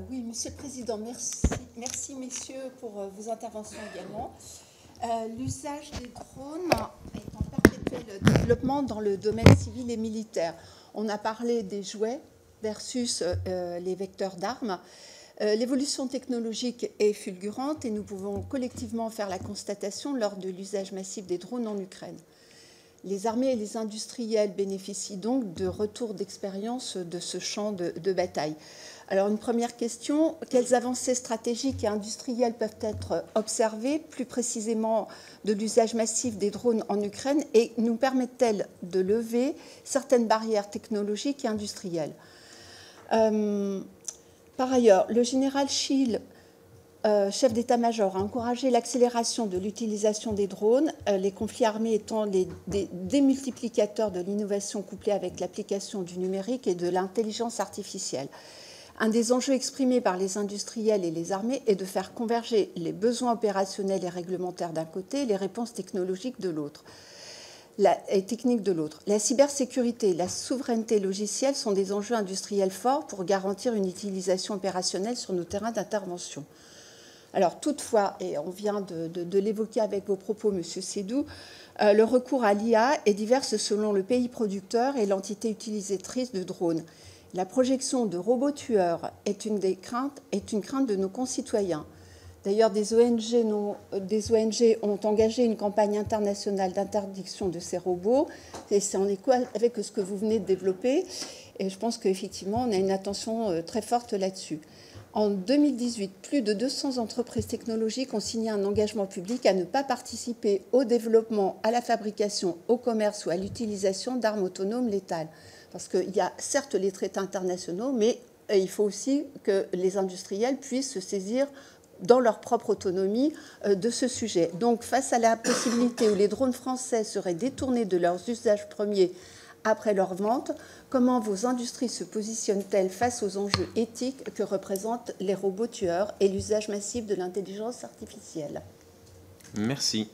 Oui, Monsieur le Président, merci messieurs pour vos interventions également. L'usage des drones est en perpétuel développement dans le domaine civil et militaire. On a parlé des jouets versus les vecteurs d'armes. L'évolution technologique est fulgurante et nous pouvons collectivement faire la constatation lors de l'usage massif des drones en Ukraine. Les armées et les industriels bénéficient donc de retours d'expérience de ce champ de bataille. Alors, une première question, quelles avancées stratégiques et industrielles peuvent être observées, plus précisément de l'usage massif des drones en Ukraine, et nous permettent-elles de lever certaines barrières technologiques et industrielles? Par ailleurs, le général Schill, chef d'état-major, a encouragé l'accélération de l'utilisation des drones, les conflits armés étant des démultiplicateurs de l'innovation couplée avec l'application du numérique et de l'intelligence artificielle. Un des enjeux exprimés par les industriels et les armées est de faire converger les besoins opérationnels et réglementaires d'un côté et les réponses technologiques de l'autre. Et techniques de l'autre. La cybersécurité et la souveraineté logicielle sont des enjeux industriels forts pour garantir une utilisation opérationnelle sur nos terrains d'intervention. Alors toutefois, et on vient de l'évoquer avec vos propos, Monsieur Sédou, le recours à l'IA est divers selon le pays producteur et l'entité utilisatrice de drones. La projection de robots tueurs est une crainte de nos concitoyens. D'ailleurs, des ONG ont engagé une campagne internationale d'interdiction de ces robots, et c'est en écho avec ce que vous venez de développer, et je pense qu'effectivement, on a une attention très forte là-dessus. En 2018, plus de 200 entreprises technologiques ont signé un engagement public à ne pas participer au développement, à la fabrication, au commerce ou à l'utilisation d'armes autonomes létales. Parce qu'il y a certes les traités internationaux, mais il faut aussi que les industriels puissent se saisir dans leur propre autonomie de ce sujet. Donc, face à la possibilité où les drones français seraient détournés de leurs usages premiers après leur vente, comment vos industries se positionnent-elles face aux enjeux éthiques que représentent les robots tueurs et l'usage massif de l'intelligence artificielle? Merci.